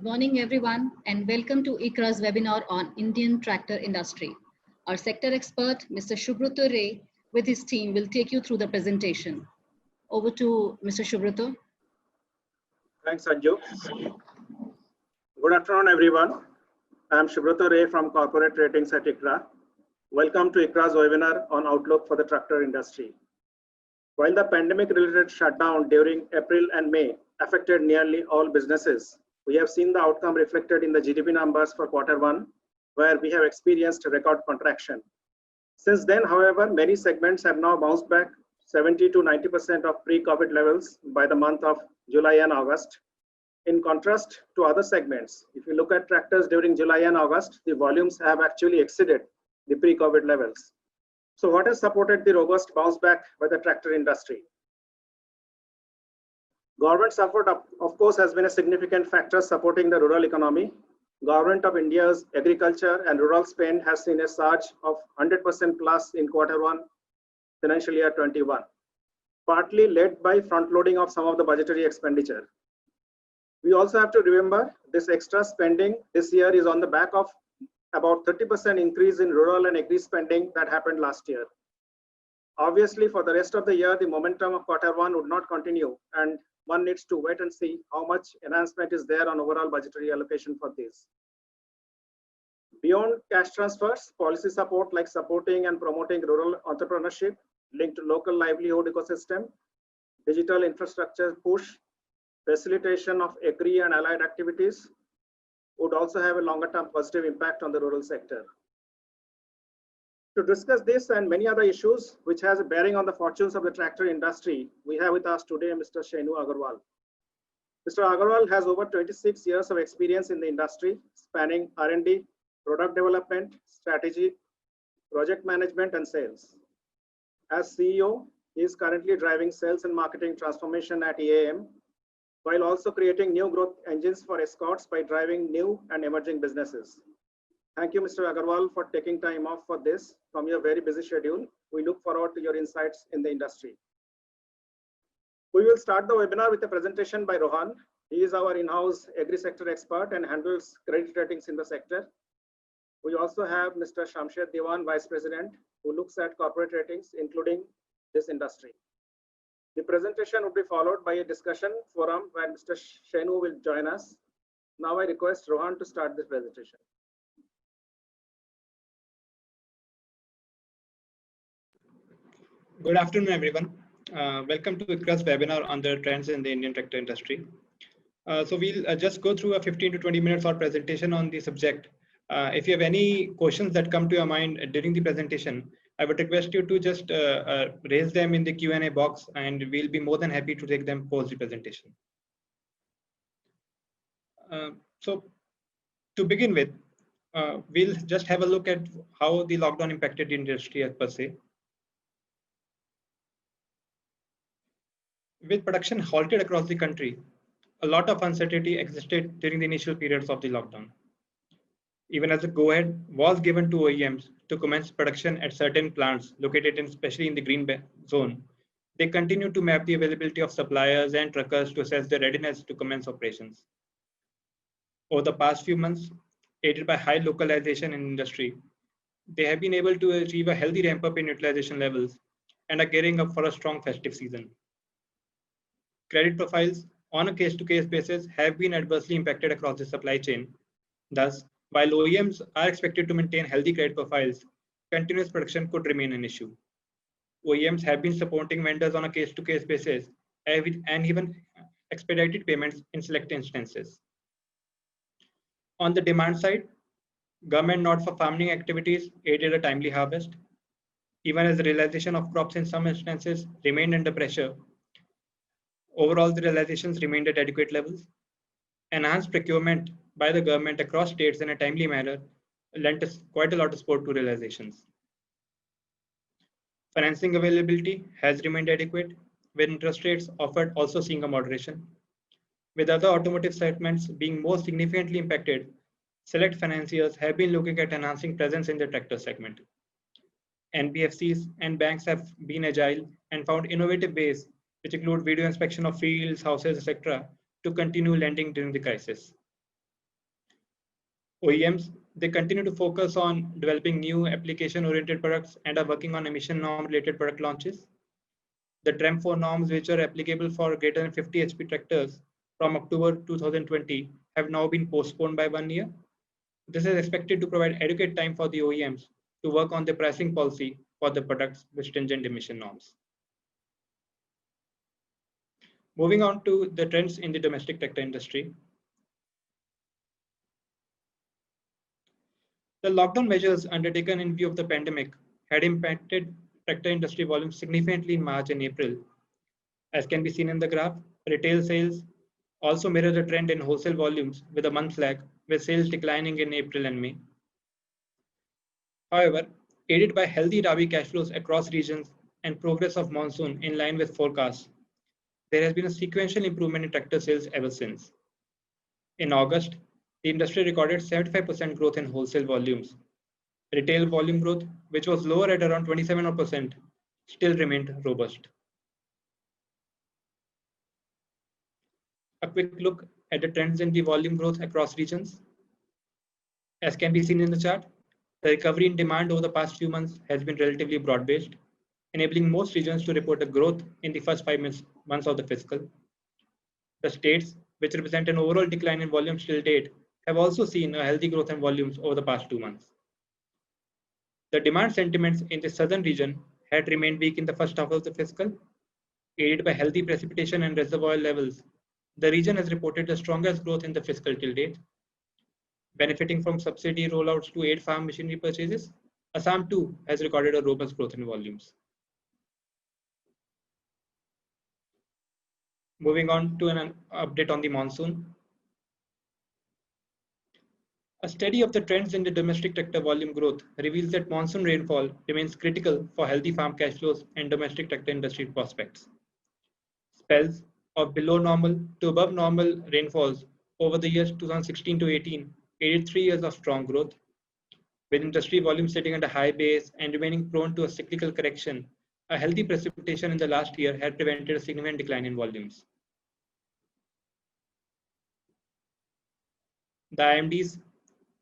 Good morning, everyone, and welcome to ICRA's webinar on Indian tractor industry. Our sector expert, Mr. Subroto Ray, with his team will take you through the presentation. Over to Mr. Subroto. Thanks, Anju. Good afternoon, everyone. I am Subroto Ray from Corporate Ratings at ICRA. Welcome to ICRA's webinar on outlook for the tractor industry. While the pandemic-related shutdown during April and May affected nearly all businesses, we have seen the outcome reflected in the GDP numbers for Q1, where we have experienced a record contraction. Since then, however, many segments have now bounced back 70 to 90% of pre-COVID levels by the month of July and August. In contrast to other segments, if you look at tractors during July and August, the volumes have actually exceeded the pre-COVID levels. So what has supported the robust bounce back by the tractor industry? Government support, of course, has been a significant factor supporting the rural economy. Government of India's agriculture and rural spend has seen a surge of 100% plus in Q1 financial year 21, partly led by front-loading of some of the budgetary expenditure. We also have to remember this extra spending this year is on the back of about 30% increase in rural and agri spending that happened last year. Obviously, for the rest of the year, the momentum of Q1 would not continue, and one needs to wait and see how much enhancement is there on overall budgetary allocation for this. Beyond cash transfers, policy support like supporting and promoting rural entrepreneurship linked to local livelihood ecosystem, digital infrastructure push, facilitation of agri and allied activities would also have a longer-term positive impact on the rural sector. To discuss this and many other issues which has a bearing on the fortunes of the tractor industry, we have with us today Mr. Shenu Agarwal. Mr. Agarwal has over 26 years of experience in the industry, spanning R&D, product development, strategy, project management, and sales. As CEO, he is currently driving sales and marketing transformation at EAM, while also creating new growth engines for Escorts by driving new and emerging businesses. Thank you, Mr. Agarwal, for taking time off for this from your very busy schedule. We look forward to your insights in the industry. We will start the webinar with a presentation by Rohan. He is our in-house agri-sector expert and handles credit ratings in the sector. We also have Mr. Shamshed Diwan, Vice President, who looks at corporate ratings, including this industry. The presentation will be followed by a discussion forum where Mr. Shenu will join us. Now I request Rohan to start this presentation. Good afternoon, everyone. Welcome to ICRA's webinar on the trends in the Indian tractor industry. So we'll just go through a 15 to 20 minutes of presentation on the subject. If you have any questions that come to your mind during the presentation, I would request you to just raise them in the Q&A box, and we'll be more than happy to take them post the presentation. So to begin with, we'll just have a look at how the lockdown impacted the industry per se. With production halted across the country, a lot of uncertainty existed during the initial periods of the lockdown. Even as a go-ahead was given to OEMs to commence production at certain plants located especially in the green zone, they continued to map the availability of suppliers and truckers to assess their readiness to commence operations. Over the past few months, aided by high localization in industry, they have been able to achieve a healthy ramp-up in utilization levels and are gearing up for a strong festive season. Credit profiles on a case-to-case basis have been adversely impacted across the supply chain. Thus, while OEMs are expected to maintain healthy credit profiles, continuous production could remain an issue. OEMs have been supporting vendors on a case-to-case basis and even expedited payments in select instances. On the demand side, government nods for farming activities aided a timely harvest. Even as the realization of crops in some instances remained under pressure, overall the realizations remained at adequate levels. Enhanced procurement by the government across states in a timely manner lent us quite a lot of support to realizations. Financing availability has remained adequate, with interest rates offered also seeing a moderation. With other automotive segments being more significantly impacted, select financiers have been looking at enhancing presence in the tractor segment. NBFCs and banks have been agile and found innovative ways, which include video inspection of fields, houses, etc., to continue lending during the crisis. OEMs, they continue to focus on developing new application-oriented products and are working on emission norm-related product launches. The TREM 4 norms, which are applicable for greater than 50 HP tractors from October 2020, have now been postponed by 1 year. This is expected to provide adequate time for the OEMs to work on the pricing policy for the products with stringent emission norms. Moving on to the trends in the domestic tractor industry. The lockdown measures undertaken in view of the pandemic had impacted tractor industry volumes significantly in March and April. As can be seen in the graph, retail sales also mirror the trend in wholesale volumes with a month lag, with sales declining in April and May. However, aided by healthy Rabi cash flows across regions and progress of monsoon in line with forecasts, there has been a sequential improvement in tractor sales ever since. In August, the industry recorded 75% growth in wholesale volumes. Retail volume growth, which was lower at around 27%, still remained robust. A quick look at the trends in the volume growth across regions. As can be seen in the chart, the recovery in demand over the past few months has been relatively broad-based, enabling most regions to report a growth in the first 5 months of the fiscal. The states, which represent an overall decline in volumes till date, have also seen a healthy growth in volumes over the past 2 months. The demand sentiments in the southern region had remained weak in the first half of the fiscal. Aided by healthy precipitation and reservoir levels, the region has reported the strongest growth in the fiscal till date. Benefiting from subsidy rollouts to aid farm machinery purchases, Assam too has recorded a robust growth in volumes. Moving on to an update on the monsoon. A study of the trends in the domestic tractor volume growth reveals that monsoon rainfall remains critical for healthy farm cash flows and domestic tractor industry prospects. Spells of below normal to above normal rainfalls over the years 2016 to 18 aided 3 years of strong growth. With industry volumes sitting at a high base and remaining prone to a cyclical correction, a healthy precipitation in the last year had prevented a significant decline in volumes. The IMD's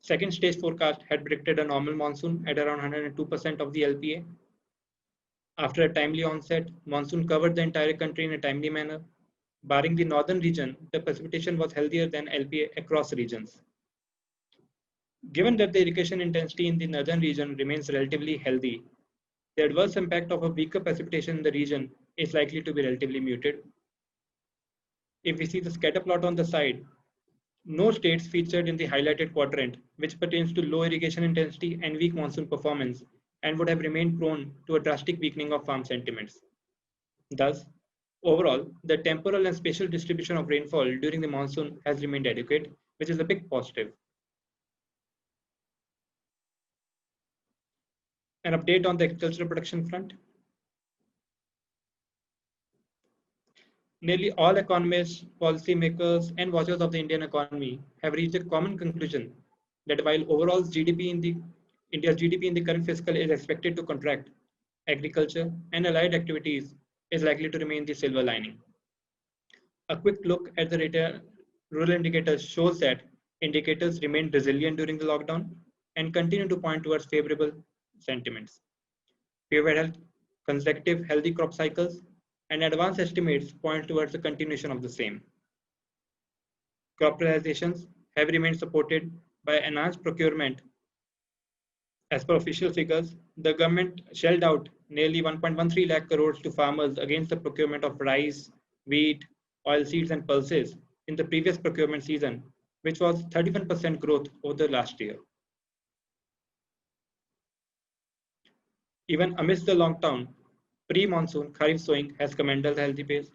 second stage forecast had predicted a normal monsoon at around 102% of the LPA. After a timely onset, monsoon covered the entire country in a timely manner. Barring the northern region, the precipitation was healthier than LPA across regions. Given that the irrigation intensity in the northern region remains relatively healthy, the adverse impact of a weaker precipitation in the region is likely to be relatively muted. If we see the scatter plot on the side, no states featured in the highlighted quadrant, which pertains to low irrigation intensity and weak monsoon performance, and would have remained prone to a drastic weakening of farm sentiments. Thus, overall, the temporal and spatial distribution of rainfall during the monsoon has remained adequate, which is a big positive. An update on the agricultural production front. Nearly all economists, policymakers, and watchers of the Indian economy have reached a common conclusion that while overall India's GDP in the current fiscal is expected to contract, agriculture and allied activities is likely to remain the silver lining. A quick look at the rural indicators shows that indicators remained resilient during the lockdown and continue to point towards favorable sentiments. We have had consecutive healthy crop cycles, and advanced estimates point towards the continuation of the same. Crop realizations have remained supported by enhanced procurement. As per official figures, the government shelled out nearly 1.13 lakh crores to farmers against the procurement of rice, wheat, oilseeds, and pulses in the previous procurement season, which was 31% growth over the last year. Even amidst the lockdown, pre-monsoon Kharif sowing has commenced at a healthy pace,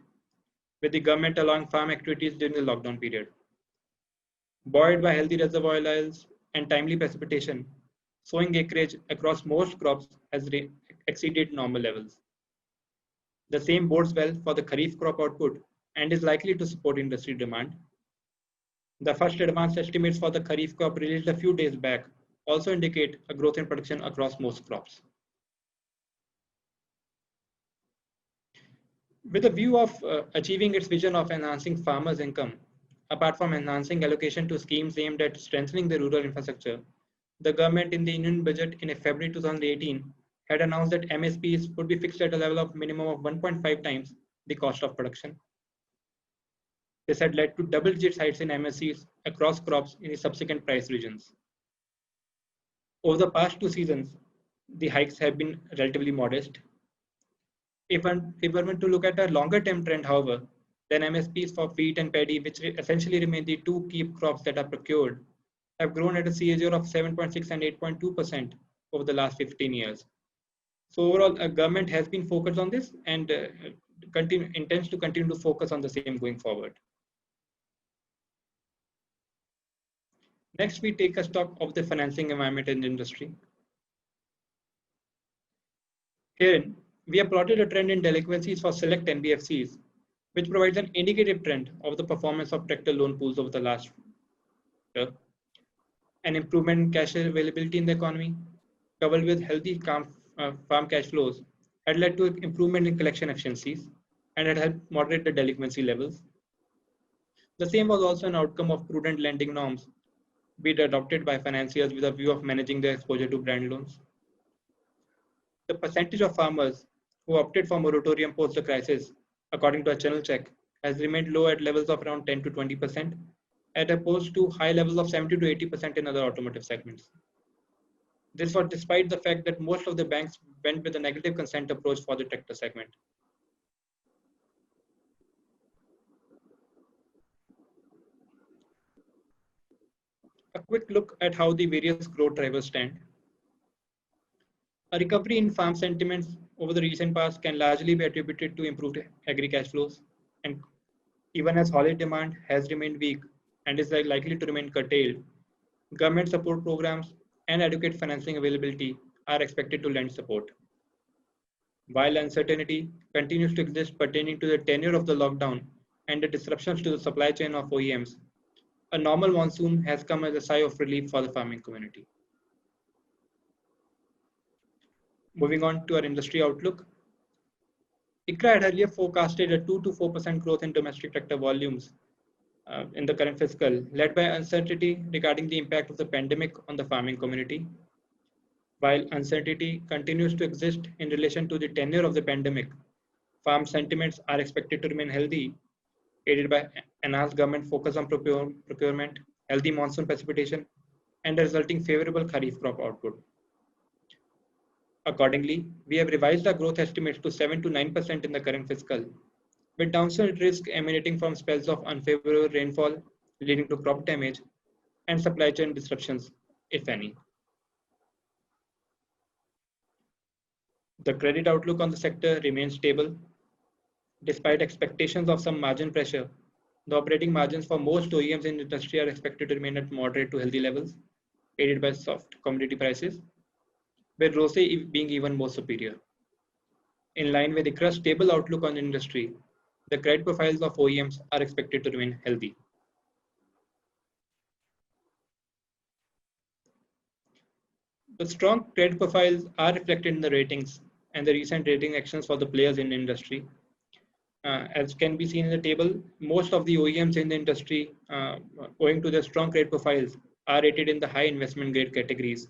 with the government allowing farm activities during the lockdown period. Buoyed by healthy reservoir levels and timely precipitation, sowing acreage across most crops has exceeded normal levels. The same bodes well for the Kharif crop output and is likely to support industry demand. The first advanced estimates for the Kharif crop released a few days back also indicate a growth in production across most crops. With a view of achieving its vision of enhancing farmers' income, apart from enhancing allocation to schemes aimed at strengthening the rural infrastructure, the government in the Union budget in February 2018 had announced that MSPs would be fixed at a level of minimum of 1.5 times the cost of production. This had led to double-digit hikes in MSCs across crops in the subsequent price regions. Over the past 2 seasons, the hikes have been relatively modest. If we're going to look at a longer-term trend, however, then MSPs for wheat and paddy, which essentially remain the two key crops that are procured, have grown at a CAGR of 7.6 and 8.2% over the last 15 years. So overall, a government has been focused on this and intends to continue to focus on the same going forward. Next, we take a stock of the financing environment in the industry. Herein, we have plotted a trend in delinquencies for select NBFCs, which provides an indicative trend of the performance of tractor loan pools over the last year. An improvement in cash availability in the economy, coupled with healthy farm cash flows, had led to improvement in collection efficiencies and had helped moderate the delinquency levels. The same was also an outcome of prudent lending norms, be it adopted by financiers with a view of managing their exposure to brand loans. The percentage of farmers who opted for moratorium post the crisis, according to a channel check, has remained low at levels of around 10 to 20%, as opposed to high levels of 70 to 80% in other automotive segments. This was despite the fact that most of the banks went with a negative consent approach for the tractor segment. A quick look at how the various growth drivers stand. A recovery in farm sentiments over the recent past can largely be attributed to improved agri cash flows, and even as holiday demand has remained weak and is likely to remain curtailed, government support programs and adequate financing availability are expected to lend support. While uncertainty continues to exist pertaining to the tenure of the lockdown and the disruptions to the supply chain of OEMs, a normal monsoon has come as a sigh of relief for the farming community. Moving on to our industry outlook, ICRA had earlier forecasted a 2 to 4% growth in domestic tractor volumes in the current fiscal, led by uncertainty regarding the impact of the pandemic on the farming community. While uncertainty continues to exist in relation to the tenure of the pandemic, farm sentiments are expected to remain healthy, aided by enhanced government focus on procurement, healthy monsoon precipitation, and the resulting favorable kharif crop output. Accordingly, we have revised our growth estimates to 7 to 9% in the current fiscal, with downside risk emanating from spells of unfavorable rainfall leading to crop damage and supply chain disruptions, if any. The credit outlook on the sector remains stable. Despite expectations of some margin pressure, the operating margins for most OEMs in the industry are expected to remain at moderate to healthy levels, aided by soft commodity prices, with ROCE being even more superior. In line with ICRA's stable outlook on the industry, the credit profiles of OEMs are expected to remain healthy. The strong credit profiles are reflected in the ratings and the recent rating actions for the players in the industry. As can be seen in the table, most of the OEMs in the industry, owing to their strong credit profiles, are rated in the high investment grade categories,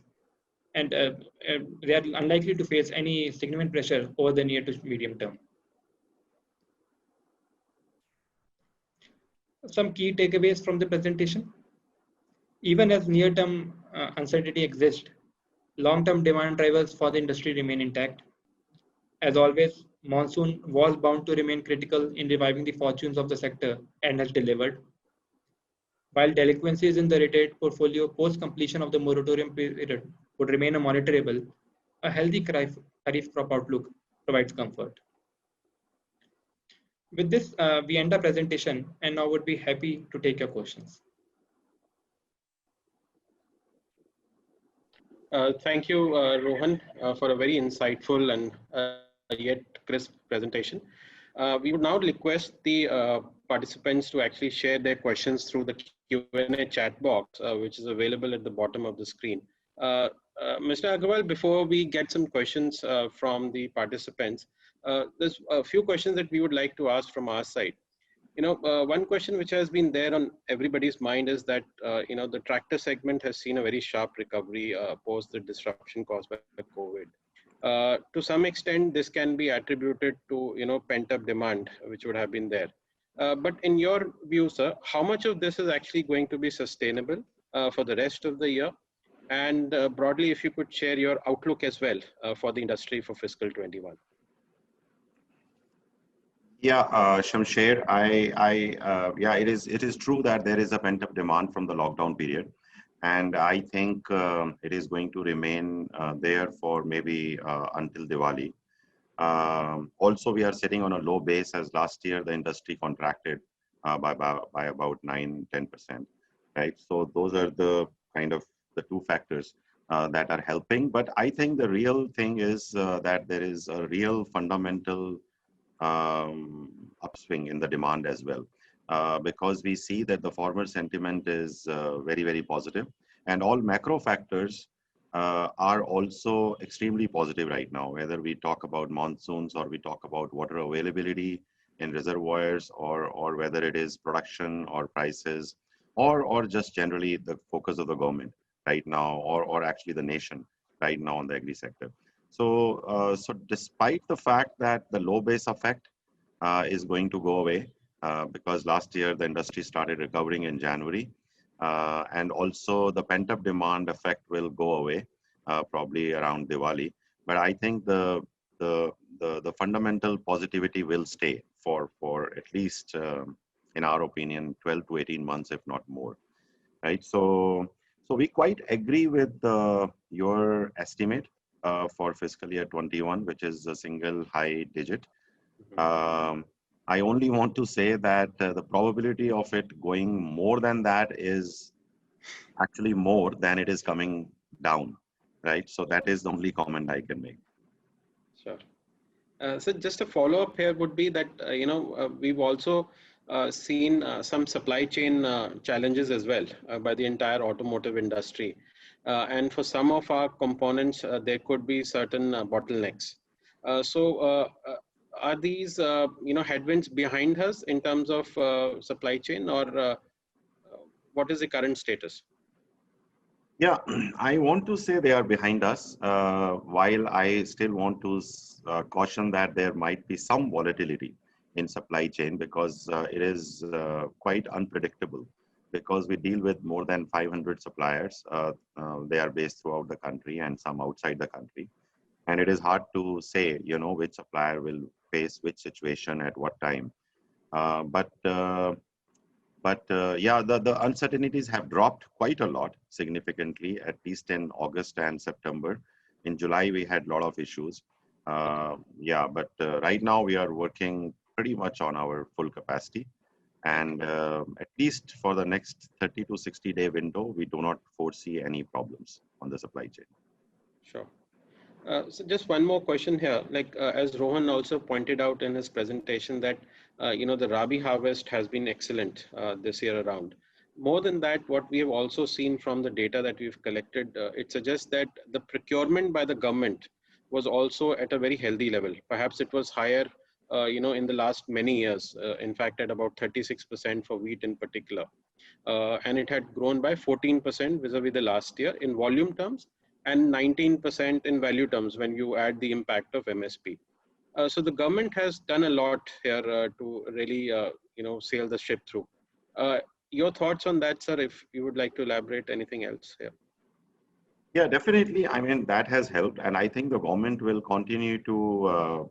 and they are unlikely to face any significant pressure over the near to medium term. Some key takeaways from the presentation. Even as near-term uncertainty exists, long-term demand drivers for the industry remain intact. As always, monsoon was bound to remain critical in reviving the fortunes of the sector and has delivered. While delinquencies in the retail portfolio post-completion of the moratorium period would remain monitorable, a healthy kharif crop outlook provides comfort. With this, we end our presentation and now would be happy to take your questions. Thank you, Rohan, for a very insightful and yet crisp presentation. We would now request the participants to actually share their questions through the Q&A chat box, which is available at the bottom of the screen. Mr. Agarwal, before we get some questions from the participants, there's a few questions that we would like to ask from our side. One question which has been there on everybody's mind is that, the tractor segment has seen a very sharp recovery post the disruption caused by COVID. To some extent, this can be attributed to, pent-up demand, which would have been there. But in your view, sir, how much of this is actually going to be sustainable for the rest of the year? And broadly, if you could share your outlook as well for the industry for fiscal 21. Yeah, Shamsher, yeah, it is true that there is a pent-up demand from the lockdown period, and I think it is going to remain there for maybe until Diwali. Also, we are sitting on a low base as last year the industry contracted by about 9-10%, right? So those are the kind of the two factors that are helping. But I think the real thing is that there is a real fundamental upswing in the demand as well, because we see that the farmer sentiment is very, very positive, and all macro factors are also extremely positive right now, whether we talk about monsoons or we talk about water availability in reservoirs, or whether it is production or prices, or just generally the focus of the government right now, or actually the nation right now on the agri sector. So, so despite the fact that the low base effect is going to go away, because last year the industry started recovering in January, and also the pent-up demand effect will go away probably around Diwali. But I think the fundamental positivity will stay for at least, in our opinion, 12 to 18 months, if not more, right? So we quite agree with your estimate for fiscal year 21, which is a single high digit. I only want to say that the probability of it going more than that is actually more than it is coming down, right? So that is the only comment I can make. Sure. So just a follow-up here would be that, we've also seen some supply chain challenges as well by the entire automotive industry. And for some of our components, there could be certain bottlenecks. So are these, headwinds behind us in terms of supply chain, or what is the current status? Yeah, I want to say they are behind us, while I still want to caution that there might be some volatility in supply chain, because it is quite unpredictable, because we deal with more than 500 suppliers. They are based throughout the country and some outside the country. And it is hard to say, which supplier will face which situation at what time. But yeah, the uncertainties have dropped quite a lot, significantly, at least in August and September. In July, we had a lot of issues. Yeah, but right now we are working pretty much on our full capacity. And at least for the next 30 to 60-day window, we do not foresee any problems on the supply chain. Sure. So just one more question here, like as Rohan also pointed out in his presentation that, the Rabi harvest has been excellent this year around. More than that, what we have also seen from the data that we've collected, it suggests that the procurement by the government was also at a very healthy level. Perhaps it was higher, in the last many years, in fact, at about 36% for wheat in particular. And it had grown by 14% vis-a-vis the last year in volume terms, and 19% in value terms when you add the impact of MSP. So the government has done a lot here to really, sail the ship through. Your thoughts on that, sir, if you would like to elaborate anything else here? Yeah, definitely. I mean, that has helped. And I think the government will continue to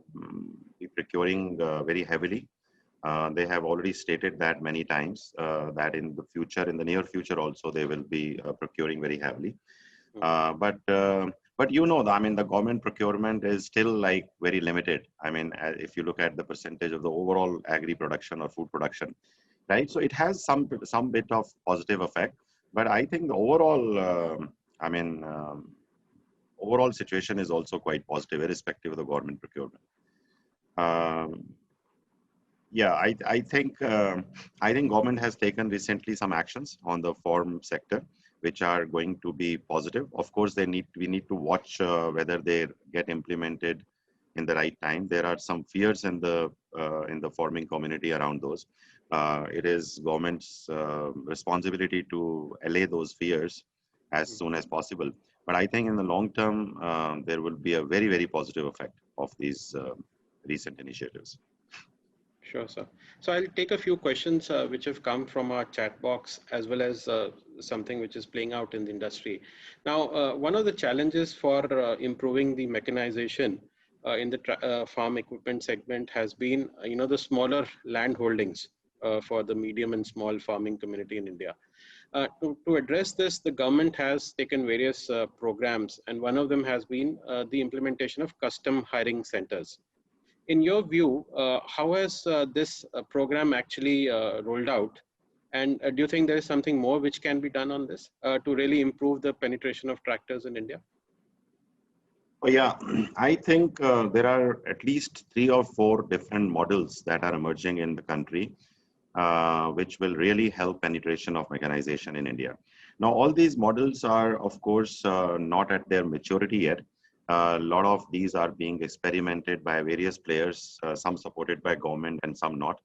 be procuring very heavily. They have already stated that many times, that in the future, in the near future also, they will be procuring very heavily. But I mean, the government procurement is still like very limited. I mean, if you look at the percentage of the overall agri production or food production, right? So it has some bit of positive effect. But I think the overall, overall situation is also quite positive, irrespective of the government procurement. Yeah, I think government has taken recently some actions on the farm sector, which are going to be positive. Of course, we need to watch whether they get implemented in the right time. There are some fears in the farming community around those. it is government's responsibility to allay those fears as soon as possible. But I think in the long term, there will be a very, very positive effect of these recent initiatives. Sure, sir. So I'll take a few questions which have come from our chat box, as well as something which is playing out in the industry. Now, one of the challenges for improving the mechanization in the farm equipment segment has been, the smaller land holdings for the medium and small farming community in India. To address this, the government has taken various programs, and one of them has been the implementation of custom hiring centers. In your view, how has this program actually rolled out? And do you think there is something more which can be done on this to really improve the penetration of tractors in India? Oh, yeah, I think there are at least 3 or 4 different models that are emerging in the country, which will really help penetration of mechanization in India. Now, all these models are, of course, not at their maturity yet. A lot of these are being experimented by various players, some supported by government and some not.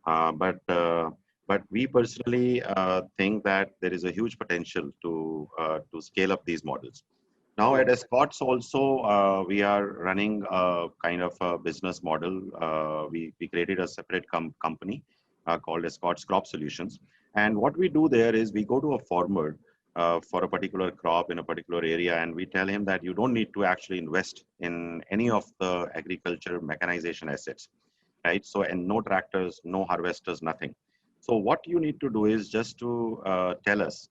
But we personally think that there is a huge potential to scale up these models. Now at Escorts also, we are running a kind of a business model. We created a separate company called Escorts Crop Solutions. And what we do there is we go to a farmer for a particular crop in a particular area, and we tell him that you don't need to actually invest in any of the agriculture mechanization assets, right? So, and no tractors, no harvesters, nothing. So what you need to do is just to tell us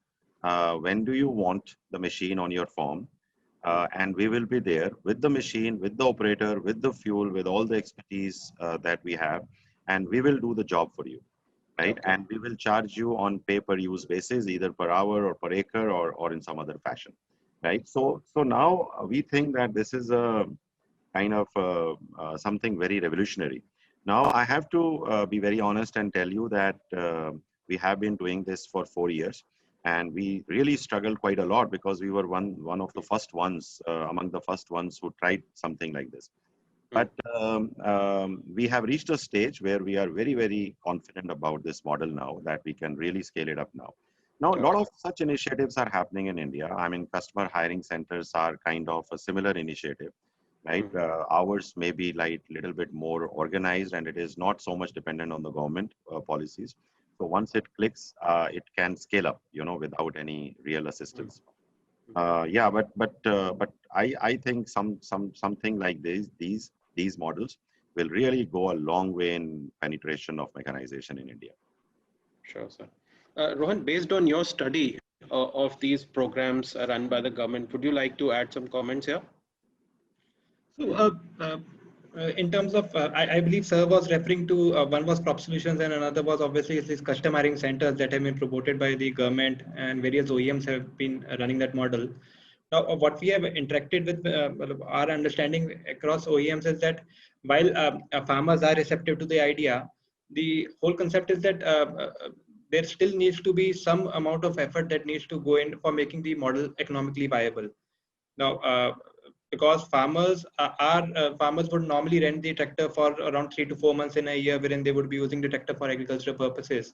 when do you want the machine on your farm, and we will be there with the machine, with the operator, with the fuel, with all the expertise that we have, and we will do the job for you. Right, okay. And we will charge you on pay-per-use basis, either per hour or per acre or in some other fashion, right? So now we think that this is a kind of something very revolutionary. Now I have to be very honest and tell you that we have been doing this for 4 years, and we really struggled quite a lot because we were one of the first ones among the first ones who tried something like this. But we have reached a stage where we are very, very confident about this model now, that we can really scale it up now. Now, a lot of such initiatives are happening in India. I mean, customer hiring centers are kind of a similar initiative, right? Ours may be like a little bit more organized, and it is not so much dependent on the government policies. So once it clicks, it can scale up, without any real assistance. Yeah, but I think something like these models will really go a long way in penetration of mechanization in India. Sure, sir. Rohan, based on your study of these programs run by the government, would you like to add some comments here? So, in terms of, I believe Sir was referring to one was crop solutions and another was obviously these custom hiring centers that have been promoted by the government, and various OEMs have been running that model. Now, what we have interacted with, our understanding across OEMs is that while farmers are receptive to the idea, the whole concept is that there still needs to be some amount of effort that needs to go in for making the model economically viable. Now, because farmers farmers would normally rent the tractor for around 3 to 4 months in a year, wherein they would be using the tractor for agricultural purposes.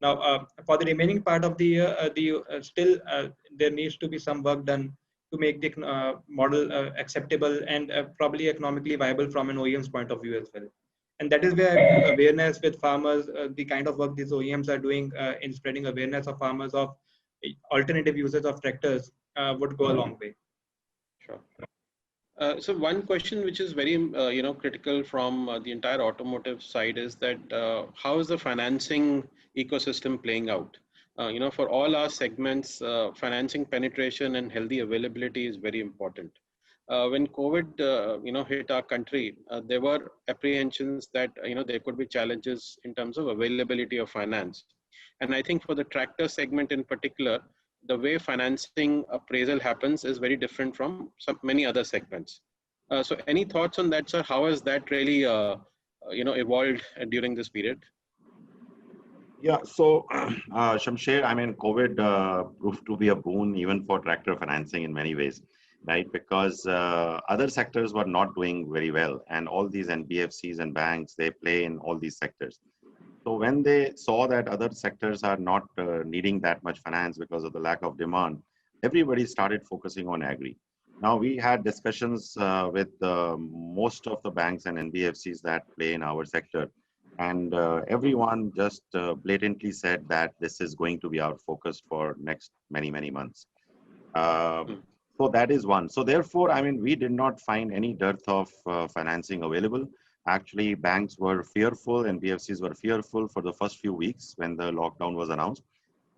Now, for the remaining part of the year, still there needs to be some work done to make the model acceptable and probably economically viable from an OEM's point of view as well. And that is where awareness with farmers, the kind of work these OEMs are doing in spreading awareness of farmers of alternative uses of tractors would go a long way. Sure. So one question which is very critical from the entire automotive side is that how is the financing ecosystem playing out? For all our segments, financing penetration and healthy availability is very important. When COVID hit our country, there were apprehensions that there could be challenges in terms of availability of finance. And I think for the tractor segment in particular, the way financing appraisal happens is very different from many other segments. So any thoughts on that, sir? How has that really evolved during this period? Yeah, so Shamsher, I mean, COVID proved to be a boon even for tractor financing in many ways, right? Because other sectors were not doing very well, and all these NBFCs and banks, they play in all these sectors. So when they saw that other sectors are not needing that much finance because of the lack of demand, everybody started focusing on agri. Now we had discussions with most of the banks and NBFCs that play in our sector, and everyone just blatantly said that this is going to be our focus for next many months. So that is one. So therefore, I mean, we did not find any dearth of financing available. Actually, banks were fearful and BFCs were fearful for the first few weeks when the lockdown was announced.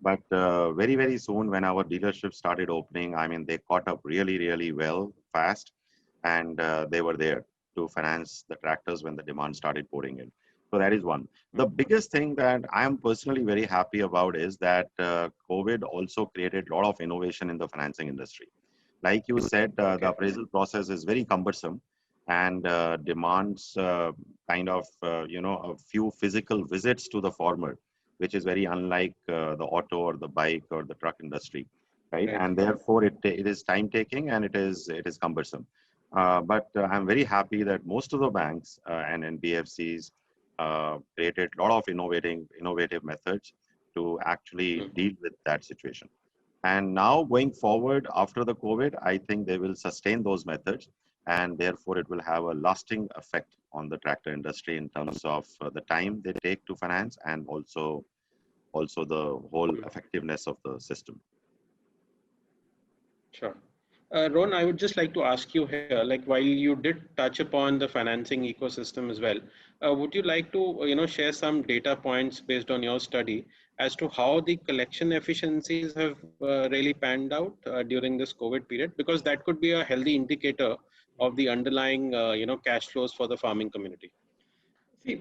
But very soon, when our dealerships started opening, I mean, they caught up really well, fast, and they were there to finance the tractors when the demand started pouring in. So that is one. The biggest thing that I am personally very happy about is that COVID also created a lot of innovation in the financing industry. Like you said, the appraisal process is very cumbersome and demands kind of, a few physical visits to the farmer, which is very unlike the auto or the bike or the truck industry, right? And therefore, it is time taking and it is cumbersome. But I'm very happy that most of the banks and NBFCs created a lot of innovative methods to actually deal with that situation. And now going forward after the COVID, I think they will sustain those methods and therefore it will have a lasting effect on the tractor industry in terms of the time they take to finance and also the whole effectiveness of the system. Sure. Ron, I would just like to ask you here, like while you did touch upon the financing ecosystem as well, would you like to share some data points based on your study as to how the collection efficiencies have really panned out during this COVID period? Because that could be a healthy indicator of the underlying cash flows for the farming community. See,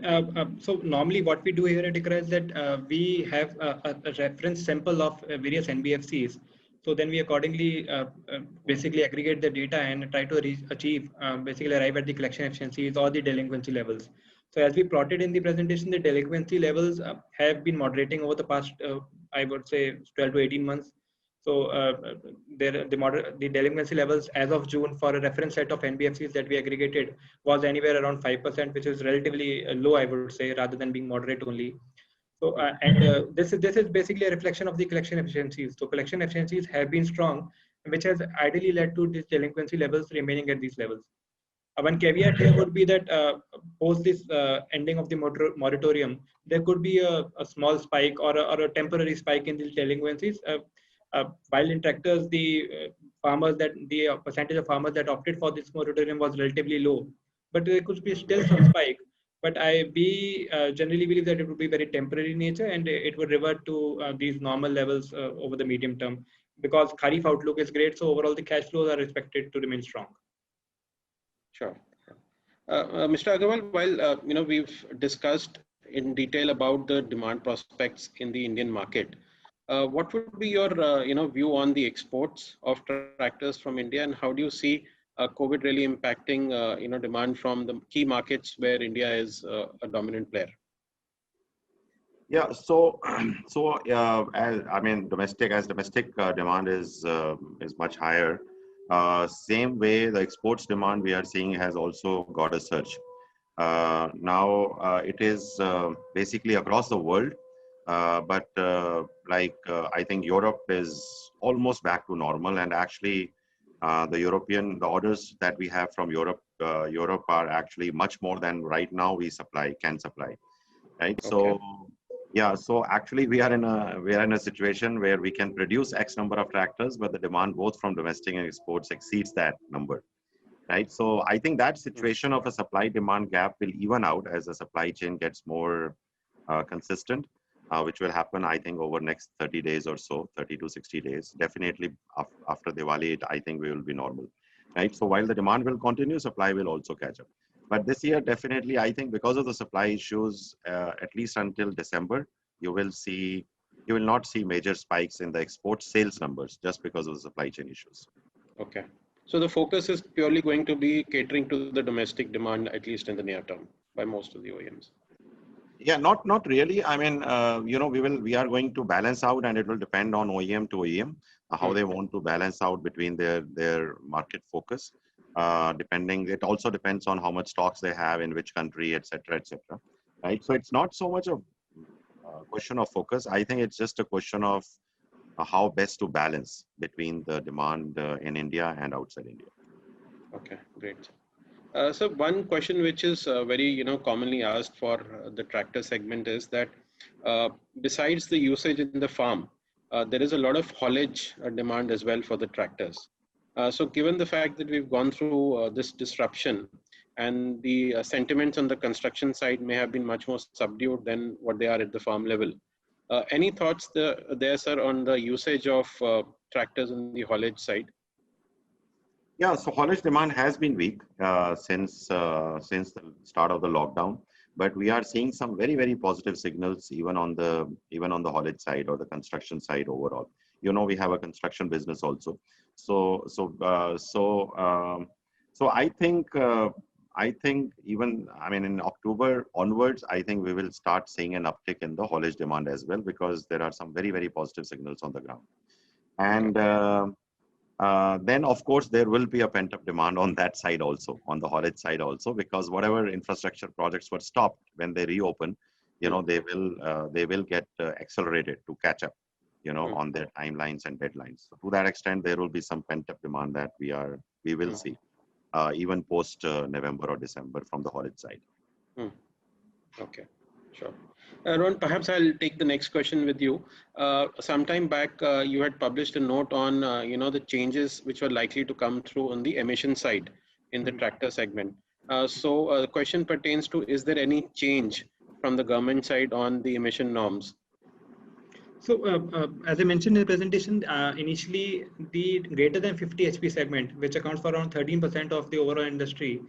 so normally what we do here at ICRA is that we have a reference sample of various NBFCs. So then we accordingly basically aggregate the data and try to achieve, basically arrive at the collection efficiencies or the delinquency levels. So as we plotted in the presentation, the delinquency levels have been moderating over the past, I would say 12 to 18 months. So the delinquency levels as of June for a reference set of NBFCs that we aggregated was anywhere around 5%, which is relatively low, I would say, rather than being moderate only. So this is basically a reflection of the collection efficiencies. So collection efficiencies have been strong, which has ideally led to these delinquency levels remaining at these levels. One caveat here would be that post this ending of the moratorium, there could be a small spike or a temporary spike in these delinquencies. While in tractors, the percentage of farmers that opted for this moratorium was relatively low, but there could be still some spike. But we generally believe that it would be very temporary in nature and it would revert to these normal levels over the medium term because Kharif outlook is great. So overall, the cash flows are expected to remain strong. Sure. Mr. Agarwal, while we've discussed in detail about the demand prospects in the Indian market, what would be your view on the exports of tractors from India, and how do you see COVID really impacting demand from the key markets where India is a dominant player? Yeah, so domestic demand is much higher. Same way, the exports demand we are seeing has also got a surge. Now it is basically across the world, but I think Europe is almost back to normal, and actually the orders that we have from Europe are actually much more than right now we can supply, right? Okay. So yeah, so actually we are in a situation where we can produce X number of tractors, but the demand both from domestic and exports exceeds that number, right? So I think that situation of a supply-demand gap will even out as the supply chain gets more consistent, which will happen, I think, over next 30 days or so, 30 to 60 days. Definitely after Diwali, I think we will be normal, right? So while the demand will continue, supply will also catch up. But this year, definitely, I think because of the supply issues, at least until December, you will not see major spikes in the export sales numbers just because of the supply chain issues. Okay. So the focus is purely going to be catering to the domestic demand, at least in the near term, by most of the OEMs. Yeah, not really. I mean, we are going to balance out, and it will depend on OEM to OEM how they want to balance out between their market focus. It also depends on how much stocks they have in which country, etc., right? So it's not so much a question of focus. I think it's just a question of how best to balance between the demand in India and outside India. Okay, great. So one question which is very commonly asked for the tractor segment is that besides the usage in the farm, there is a lot of haulage demand as well for the tractors. So given the fact that we've gone through this disruption and the sentiments on the construction side may have been much more subdued than what they are at the farm level. Any thoughts there, sir, on the usage of tractors on the haulage side? Yeah, so haulage demand has been weak since the start of the lockdown, but we are seeing some very positive signals even on the haulage side or the construction side overall. We have a construction business also, so I think even in October onwards, I think we will start seeing an uptick in the haulage demand as well, because there are some very positive signals on the ground. And then of course there will be a pent-up demand on that side also, on the haulage side also, because whatever infrastructure projects were stopped, when they reopen, they will get accelerated to catch up, on their timelines and deadlines. So to that extent, there will be some pent-up demand that we will see even post November or December from the haulage side. Okay, sure. Rohan, perhaps I'll take the next question with you. Sometime back, you had published a note on the changes which were likely to come through on the emission side in the tractor segment. So the question pertains to, is there any change from the government side on the emission norms? So as I mentioned in the presentation, initially the greater than 50 HP segment, which accounts for around 13% of the overall industry,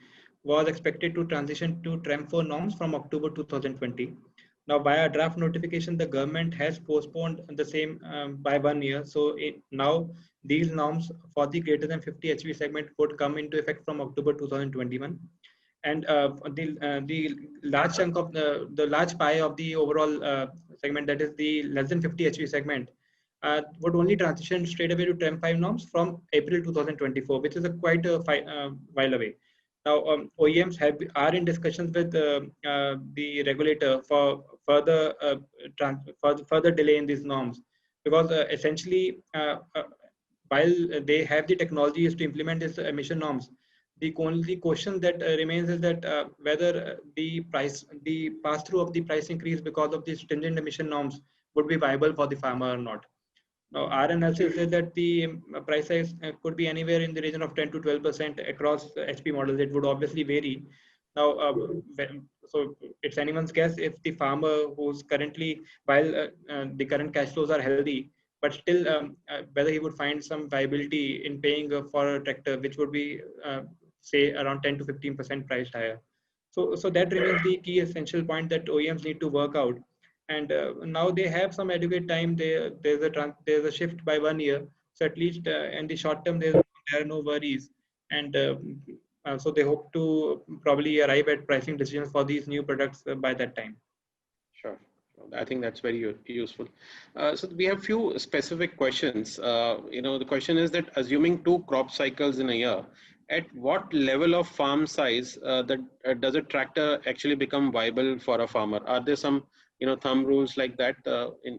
was expected to transition to TREM 4 norms from October 2020. Now, via draft notification, the government has postponed the same by 1 year. So now these norms for the greater than 50 HP segment would come into effect from October 2021. And the large chunk of the large pie of the overall segment, that is the less than 50 HP segment, would only transition straight away to TREM 5 norms from April 2024, which is quite a while away. Now, OEMs are in discussions with the regulator for further delay in these norms, because essentially, while they have the technologies to implement these emission norms, the only question that remains is that whether the pass-through of the price increase because of the stringent emission norms would be viable for the farmer or not. Now, our analysis says that the price hikes could be anywhere in the region of 10 to 12% across HP models. It would obviously vary. Now, so it's anyone's guess if the farmer who's currently, while the current cash flows are healthy, but still whether he would find some viability in paying for a tractor, which would be say around 10 to 15% priced higher. So that remains the key essential point that OEMs need to work out. And now they have some adequate time. There's a shift by 1 year. So at least in the short term, there are no worries. And so they hope to probably arrive at pricing decisions for these new products by that time. Sure. I think that's very useful. So we have few specific questions. The question is that assuming 2 crop cycles in a year, at what level of farm size does a tractor actually become viable for a farmer? Are there some thumb rules like that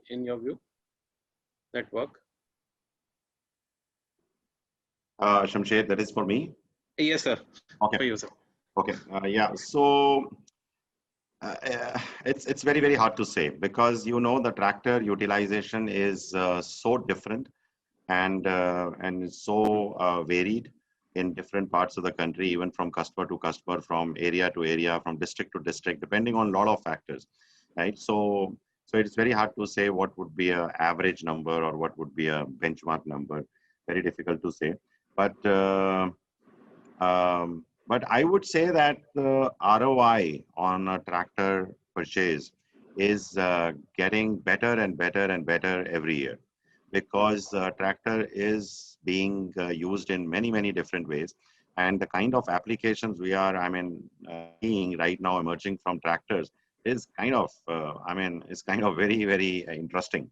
in your view that work? Shamshed, that is for me? Yes, sir. Okay. For you, sir. Okay. Yeah. So it's very hard to say, because the tractor utilization is so different and so varied in different parts of the country, even from customer to customer, from area to area, from district to district, depending on a lot of factors, right? So it's very hard to say what would be an average number or what would be a benchmark number. Very difficult to say, but I would say that the ROI on a tractor purchase is getting better and better every year, because tractor is being used in many different ways, and the kind of applications we are seeing right now emerging from tractors is kind of very interesting,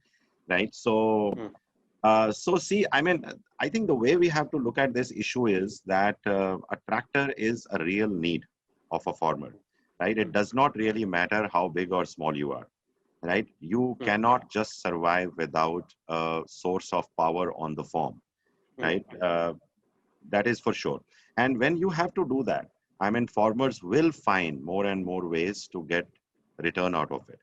right? So see, I think the way we have to look at this issue is that a tractor is a real need of a farmer, right? It does not really matter how big or small you are. right? You cannot just survive without a source of power on the farm, right? That is for sure. And when you have to do that, I mean, farmers will find more and more ways to get return out of it,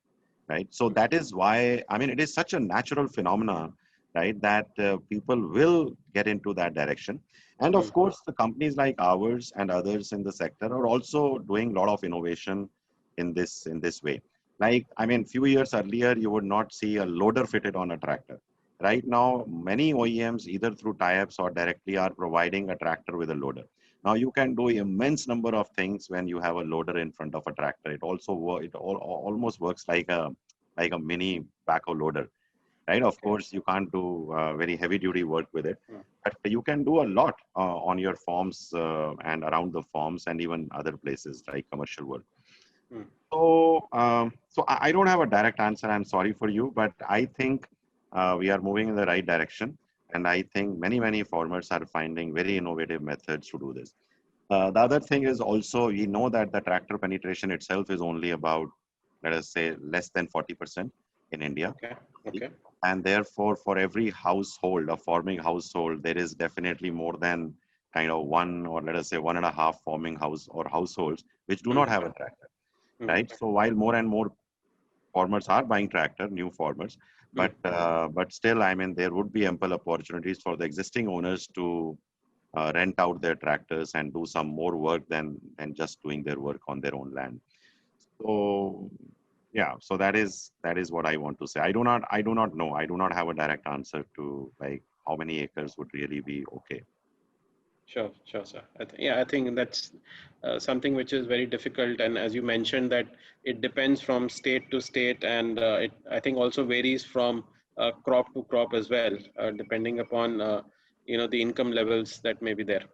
right? So that is why, I mean, it is such a natural phenomenon, right, that people will get into that direction. And of course, the companies like ours and others in the sector are also doing a lot of innovation in this way. Like, I mean, few years earlier, you would not see a loader fitted on a tractor. Right now, many OEMs, either through tie-ups or directly, are providing a tractor with a loader. Now you can do immense number of things when you have a loader in front of a tractor. It also almost works like a mini backhoe loader, right? Of course, you can't do very heavy duty work with it, but you can do a lot on your farms and around the farms and even other places like commercial work. So I don't have a direct answer. I'm sorry for you, but I think we are moving in the right direction. And I think many farmers are finding very innovative methods to do this. The other thing is also, we know that the tractor penetration itself is only about, let us say, less than 40% in India. Okay. And therefore, for every household, a farming household, there is definitely more than kind of one, or let us say 1.5 farming house or households which do not have a tractor, right? So while more and more farmers are buying tractor, new farmers, but still, I mean, there would be ample opportunities for the existing owners to rent out their tractors and do some more work than just doing their work on their own land. So yeah, so that is what I want to say. I do not know. I do not have a direct answer to like how many acres would really be okay. Sure, sir. I think that's something which is very difficult, and as you mentioned, that it depends from state to state, and it, I think, also varies from crop to crop as well, depending upon the income levels that may be there.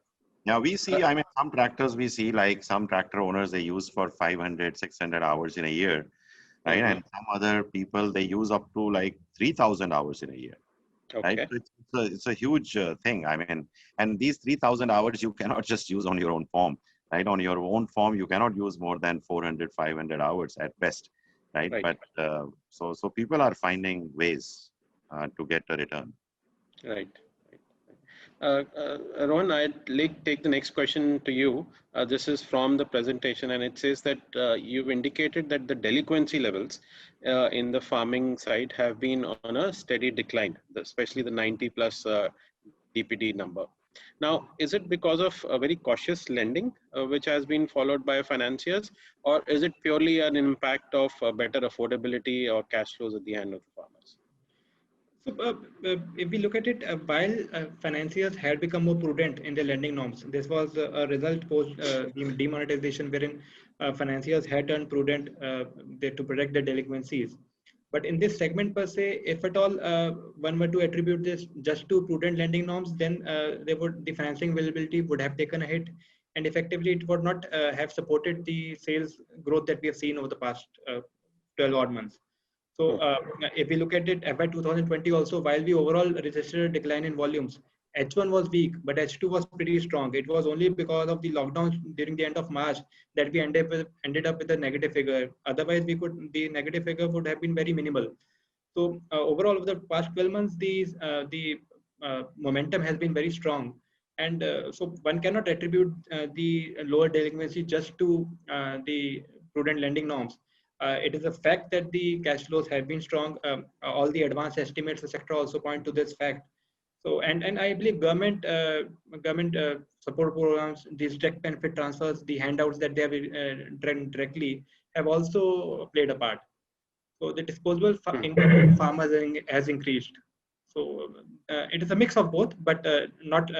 Yeah, we see, I mean, some tractors we see, like some tractor owners, they use for 500, 600 hours in a year, right? And some other people, they use up to like 3,000 hours in a year. Right? Okay. So it's a huge thing. I mean, and these 3,000 hours you cannot just use on your own farm, right? On your own farm, you cannot use more than 400, 500 hours at best, right? But so people are finding ways to get a return. Right. Rohan, I'd like take the next question to you. This is from the presentation, and it says that you've indicated that the delinquency levels in the farming side have been on a steady decline, especially the 90 plus DPD number. Now, is it because of a very cautious lending, which has been followed by financiers, or is it purely an impact of better affordability or cash flows at the hand of the farmers? So if we look at it, while financiers had become more prudent in their lending norms, this was a result post the demonetization, wherein financiers had turned prudent to protect their delinquencies. But in this segment per se, if at all one were to attribute this just to prudent lending norms, then the financing availability would have taken a hit, and effectively it would not have supported the sales growth that we have seen over the past 12 odd months. So if we look at it, FY 2020 also, while we overall registered a decline in volumes, H1 was weak, but H2 was pretty strong. It was only because of the lockdowns during the end of March that we ended up with a negative figure. Otherwise, the negative figure would have been very minimal. So overall, over the past 12 months, the momentum has been very strong. And so one cannot attribute the lower delinquency just to the prudent lending norms. It is a fact that the cash flows have been strong. All the advanced estimates, etc., also point to this fact. So, and I believe government support programs, these direct benefit transfers, the handouts that they have directly have also played a part. So the disposable income of farmers has increased. So it is a mix of both, but not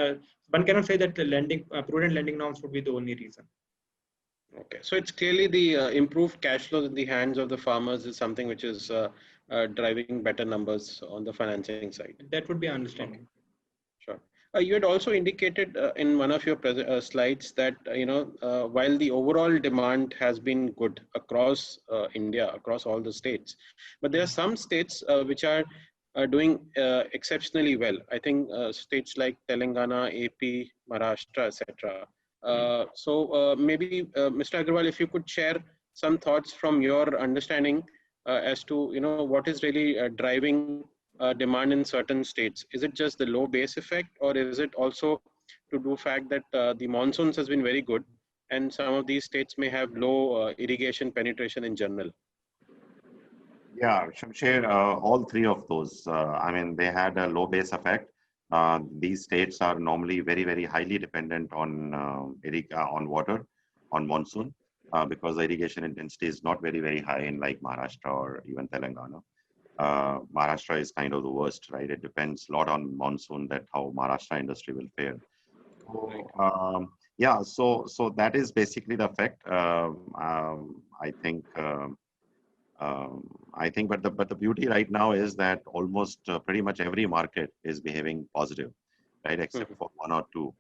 one cannot say that prudent lending norms would be the only reason. Okay, so it's clearly the improved cash flows in the hands of the farmers is something which is driving better numbers on the financing side. That would be understanding. Sure. You had also indicated in one of your slides that while the overall demand has been good across India, across all the states, but there are some states which are doing exceptionally well. I think states like Telangana, AP, Maharashtra, etc. So maybe Mr. Agarwal, if you could share some thoughts from your understanding as to what is really driving demand in certain states. Is it just the low base effect, or is it also to do fact that the monsoons has been very good and some of these states may have low irrigation penetration in general? Yeah, Shamsher, all three of those. I mean, they had a low base effect. These states are normally very, very highly dependent on water, on monsoon, because the irrigation intensity is not very, very high in like Maharashtra or even Telangana. Maharashtra is kind of the worst, right? It depends a lot on monsoon that how Maharashtra industry will fare. So, yeah, so that is basically the effect. I think. I think, but the beauty right now is that almost pretty much every market is behaving positive, right, except for one or two,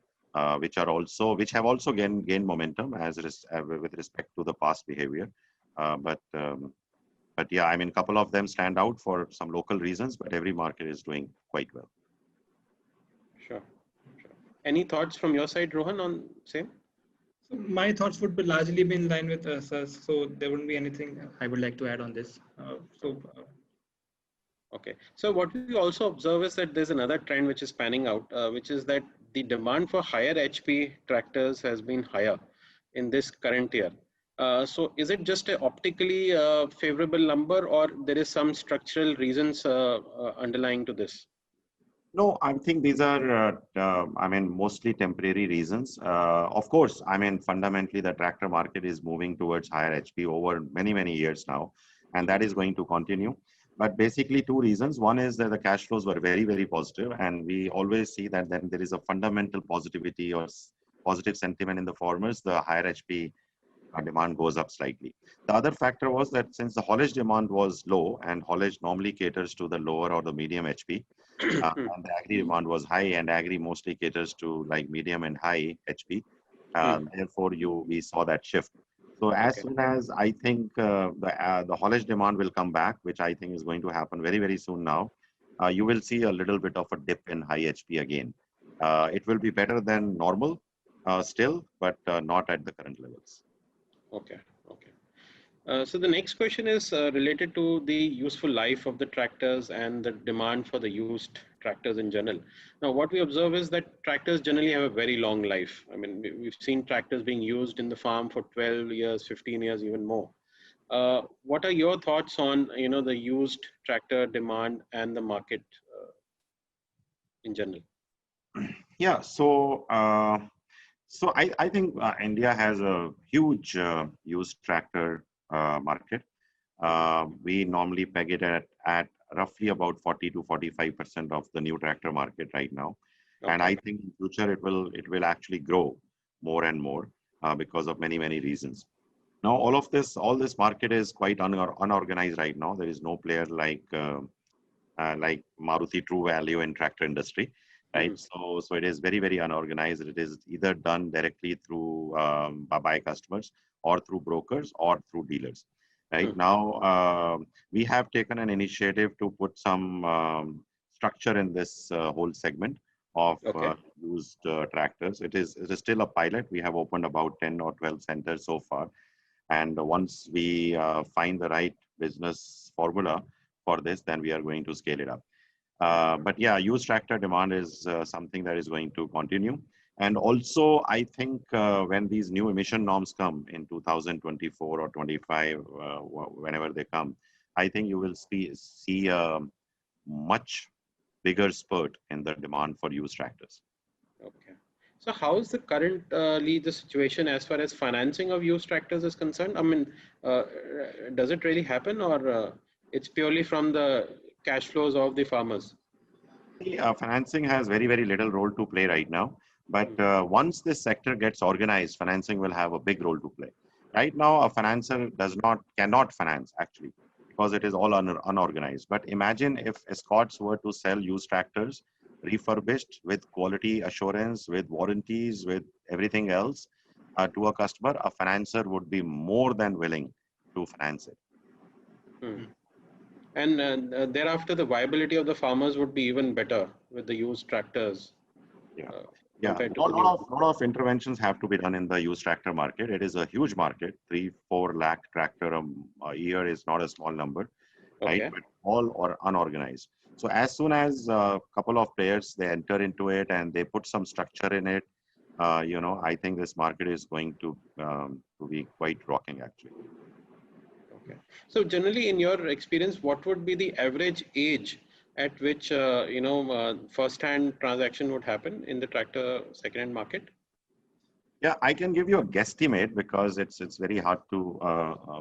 which have also gained momentum with respect to the past behavior. But yeah, I mean, a couple of them stand out for some local reasons, but every market is doing quite well. Sure. Any thoughts from your side, Rohan, on same? So my thoughts would be largely be in line with sir's, so there wouldn't be anything I would like to add on this. Okay. So what we also observe is that there's another trend which is panning out, which is that the demand for higher HP tractors has been higher in this current year. So is it just a optically favorable number, or there is some structural reasons underlying to this? No, I think these are, I mean, mostly temporary reasons. Of course, I mean, fundamentally, the tractor market is moving towards higher HP over many, many years now, and that is going to continue. But basically, two reasons. One is that the cash flows were very, very positive, and we always see that then there is a fundamental positivity or positive sentiment in the farmers, the higher HP demand goes up slightly. The other factor was that since the haulage demand was low, and haulage normally caters to the lower or the medium HP, and the agri demand was high, and agri mostly caters to like medium and high HP. Therefore, we saw that shift. So as soon as I think the haulage demand will come back, which I think is going to happen very, very soon now, you will see a little bit of a dip in high HP again. It will be better than normal still, but not at the current levels. Okay. So the next question is related to the useful life of the tractors and the demand for the used tractors in general. Now, what we observe is that tractors generally have a very long life. I mean, we've seen tractors being used in the farm for 12 years, 15 years, even more. What are your thoughts on the used tractor demand and the market in general? Yeah. So I think India has a huge used tractor market. We normally peg it at roughly about 40 to 45% of the new tractor market right now. Okay. And I think in future it will actually grow more and more because of many, many reasons. Now, all this market is quite unorganized right now. There is no player like Maruti True Value in tractor industry. Right. So it is very, very unorganized. It is either done directly through by customers or through brokers or through dealers. Right. Now, we have taken an initiative to put some structure in this whole segment of used tractors. It is still a pilot. We have opened about 10 or 12 centers so far. And once we find the right business formula for this, then we are going to scale it up. But yeah, used tractor demand is something that is going to continue. And also, I think when these new emission norms come in 2024 or 25, whenever they come, I think you will see a much bigger spurt in the demand for used tractors. Okay. So how is the currently the situation as far as financing of used tractors is concerned? I mean, does it really happen, or it's purely from the cash flows of the farmers? Financing has very, very little role to play right now. But once this sector gets organized, financing will have a big role to play. Right now, a financer cannot finance actually because it is all unorganized. But imagine if Escorts were to sell used tractors refurbished with quality assurance, with warranties, with everything else to a customer, a financer would be more than willing to finance it. And thereafter, the viability of the farmers would be even better with the used tractors. Yeah. Yeah, compared to a the new? lot of interventions have to be done in the used tractor market. It is a huge market. 3-4 lakh tractor a year is not a small number, right? Okay. But all or unorganized. So as soon as a couple of players they enter into it and they put some structure in it, I think this market is going to be quite rocking actually. Okay. So generally, in your experience, what would be the average age at which first-hand transaction would happen in the tractor second-hand market? Yeah, I can give you a guesstimate because it's very hard to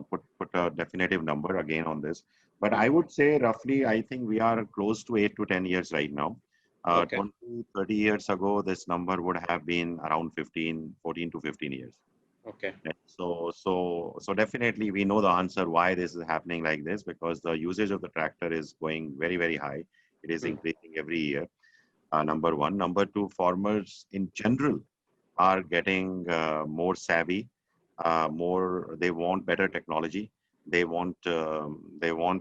put a definitive number again on this. But I would say roughly, I think we are close to 8 to 10 years right now. Okay. 20, 30 years ago, this number would have been around 14 to 15 years. Okay. Right? So definitely we know the answer why this is happening like this, because the usage of the tractor is going very, very high. It is increasing every year. Number one. Number two, farmers in general are getting more savvy, they want better technology, they want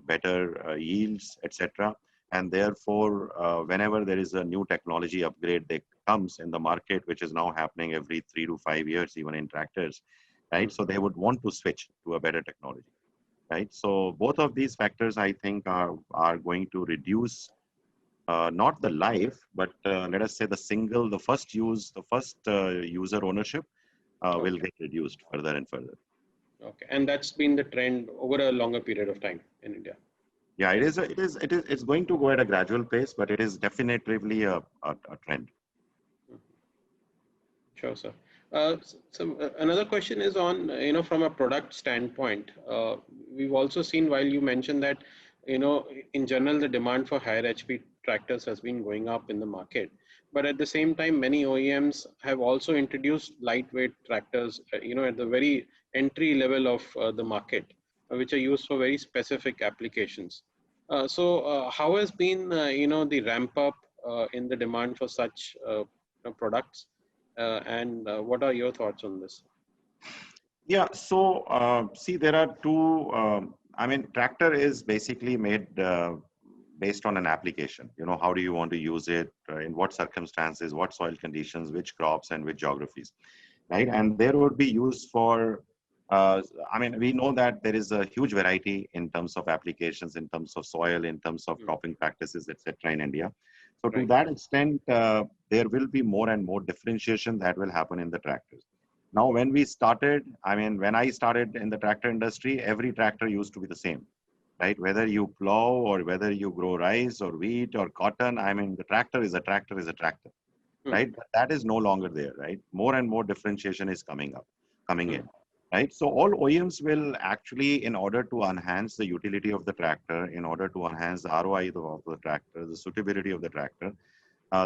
better yields, etc. And therefore, whenever there is a new technology upgrade that comes in the market, which is now happening every 3 to 5 years, even in tractors, right? So they would want to switch to a better technology, right? So both of these factors, I think, are going to reduce not the life, but let us say the first user ownership will get reduced further and further. Okay. And that's been the trend over a longer period of time in India. Yeah, it's going to go at a gradual pace, but it is definitely a trend. Sure, sir. Another question is on, from a product standpoint, we've also seen, while you mentioned that, in general, the demand for higher HP tractors has been going up in the market. But at the same time, many OEMs have also introduced lightweight tractors, at the very entry level of the market, which are used for very specific applications. So how has been, the ramp up in the demand for such products? And what are your thoughts on this? Yeah, so see, there are two. Tractor is basically made based on an application. How do you want to use it, in what circumstances, what soil conditions, which crops, and which geographies, right? And there would be used for. We know that there is a huge variety in terms of applications, in terms of soil, in terms of cropping practices, etc. in India. So to that extent, there will be more and more differentiation that will happen in the tractors. Now, when I started in the tractor industry, every tractor used to be the same, right? Whether you plow or whether you grow rice or wheat or cotton, the tractor is a tractor, right? But that is no longer there, right? More and more differentiation is coming in, right? So all OEMs will actually, in order to enhance the utility of the tractor, in order to enhance the ROI of the tractor, the suitability of the tractor,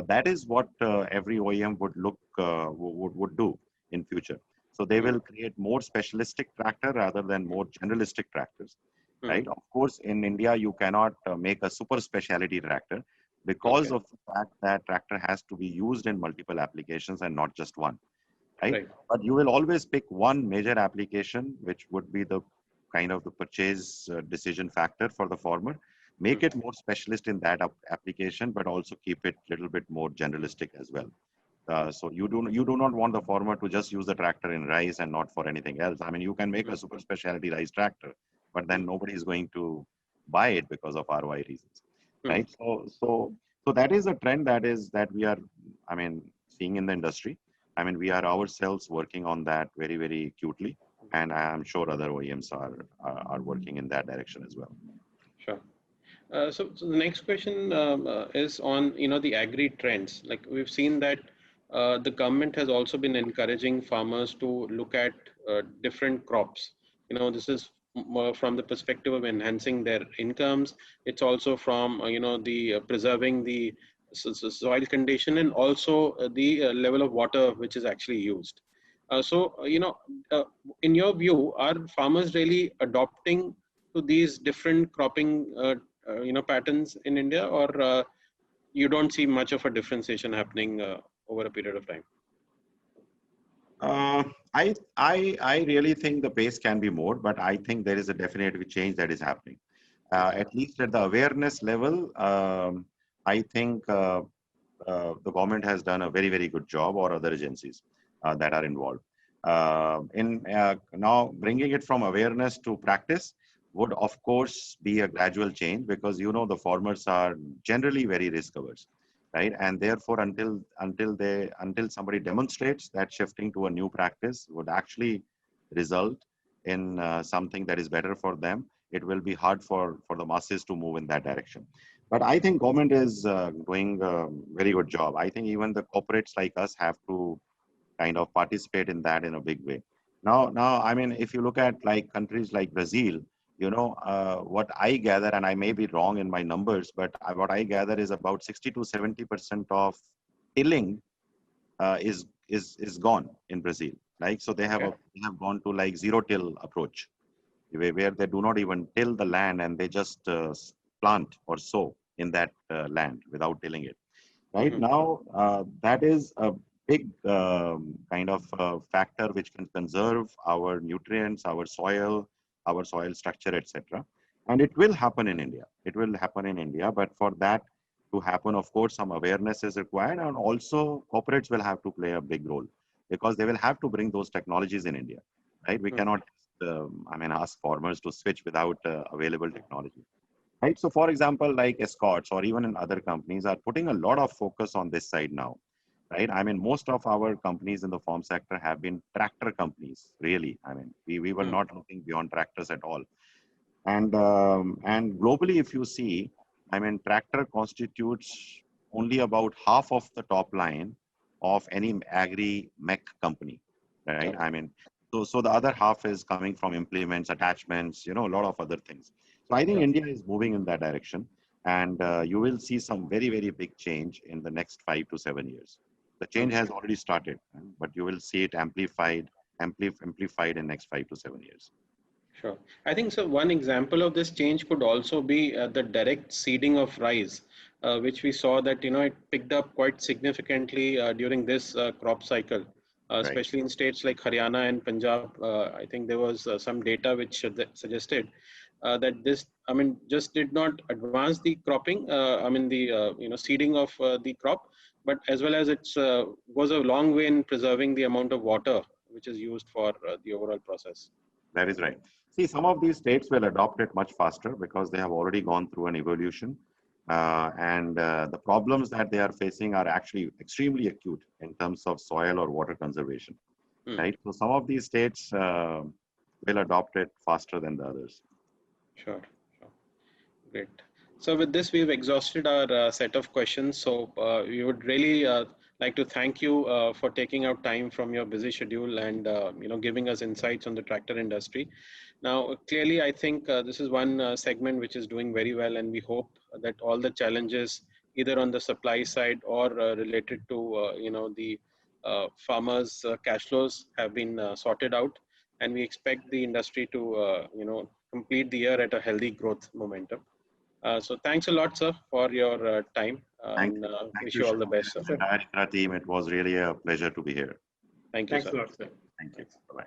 that is what every OEM would do in future. So they will create more specialistic tractor rather than more generalistic tractors, right? Of course, in India, you cannot make a super specialty tractor because of the fact that tractor has to be used in multiple applications and not just one, right? But you will always pick one major application, which would be the kind of the purchase decision factor for the farmer. Make it more specialist in that application, but also keep it a little bit more generalistic as well. So you do not want the farmer to just use the tractor in rice and not for anything else. You can make a super specialty rice tractor, but then nobody is going to buy it because of ROI reasons, right? So that is a trend that we are, seeing in the industry. We are ourselves working on that very, very acutely, and I am sure other OEMs are working in that direction as well. Sure. So the next question is on the agri trends. Like we've seen that the government has also been encouraging farmers to look at different crops. This is from the perspective of enhancing their incomes. It's also from the preserving the soil condition and also the level of water which is actually used. In your view, are farmers really adopting to these different cropping patterns in India, or you don't see much of a differentiation happening over a period of time? I really think the pace can be more, but I think there is a definite change that is happening. At least at the awareness level, I think the government has done a very, very good job, or other agencies that are involved. Now bringing it from awareness to practice would of course be a gradual change, because you know the farmers are generally very risk averse, right? And therefore until somebody demonstrates that shifting to a new practice would actually result in something that is better for them, it will be hard for the masses to move in that direction. But I think government is doing a very good job. I think even the corporates like us have to kind of participate in that in a big way. Now, I mean, if you look at like countries like Brazil, you know, what I gather, and I may be wrong in my numbers, but what I gather is about 60 to 70% of tilling is gone in Brazil. Like, so they have gone to like zero till approach, where they do not even till the land, and they just plant or sow in that land without tilling it. Right now, that is a big kind of factor which can conserve our nutrients, our soil structure, etc. And it will happen in India. It will happen in India. But for that to happen, of course, some awareness is required, and also corporates will have to play a big role, because they will have to bring those technologies in India. Right? We cannot, ask farmers to switch without available technology. Right. So, for example, like Escorts or even in other companies are putting a lot of focus on this side now. Right. I mean, most of our companies in the farm sector have been tractor companies. Really. I mean, we were not looking beyond tractors at all. And globally, if you see, I mean, tractor constitutes only about half of the top line of any agri-mech company. Right. I mean, so the other half is coming from implements, attachments, you know, a lot of other things. So I think India is moving in that direction, and you will see some very, very big change in the next 5 to 7 years. The change has already started, but you will see it amplified in next 5 to 7 years. Sure. I think so. One example of this change could also be the direct seeding of rice, which we saw that, you know, it picked up quite significantly during this crop cycle. Especially in states like Haryana and Punjab. I think there was some data which suggested that this, I mean, just did not advance the cropping, seeding of the crop, but as well as it goes a long way in preserving the amount of water which is used for the overall process. That is right. See, some of these states will adopt it much faster because they have already gone through an evolution. The problems that they are facing are actually extremely acute in terms of soil or water conservation, right? So some of these states will adopt it faster than the others. Sure. Great. So with this, we've exhausted our set of questions. So we would really like to thank you for taking out time from your busy schedule and giving us insights on the tractor industry. Now, clearly, I think this is one segment which is doing very well, and we hope that all the challenges, either on the supply side or related to the farmers' cash flows, have been sorted out, and we expect the industry to complete the year at a healthy growth momentum. So thanks a lot, sir, for your time. Thank Wish you all the best, sir. The entire ICRA team, it was really a pleasure to be here. Thank you, Thanks sir. a lot, sir. Thank you. Bye-bye.